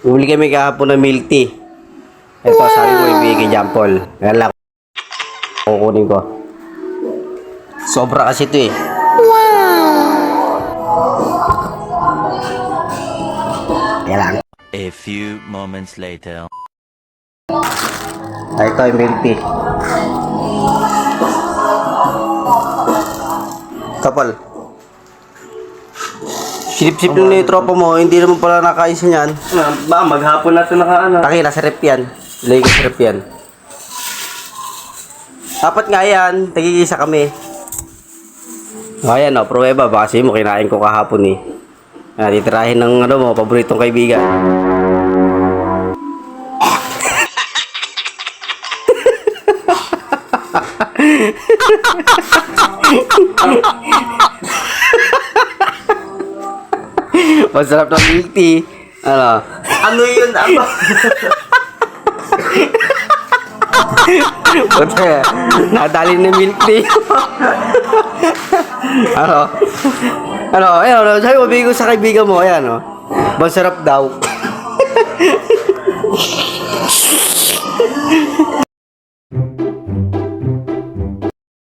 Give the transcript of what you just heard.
Bumili kami kahapon ng milk tea. Ito, sabi mo ibigay kay Jampol. Yan lang. Kukunin ko. Sobra kasi ito eh. Yan lang. A few moments later. Ay, ito yung milk tea. Kapal. Sip-sip lang na yung tropa mo, hindi naman pala nakaisa niyan. Ba, maghapon na ito nakaano. Taki, nasa rep yan. Ilagay ko sa rep yan. Dapat nga yan, tagigisa kami. Ayan o, pruweba, baka kasi mo, kinain ko kahapon eh. Titirahin ng ano mo, paboritong kaibigan. Masarap na milk tea. Ano? Ano yun? Ano? Puta, nadali na milk tea. Ano? Ano? Ayan, sabi mo, bigay ko sa kaibigan mo. Ayan, o. Masarap daw.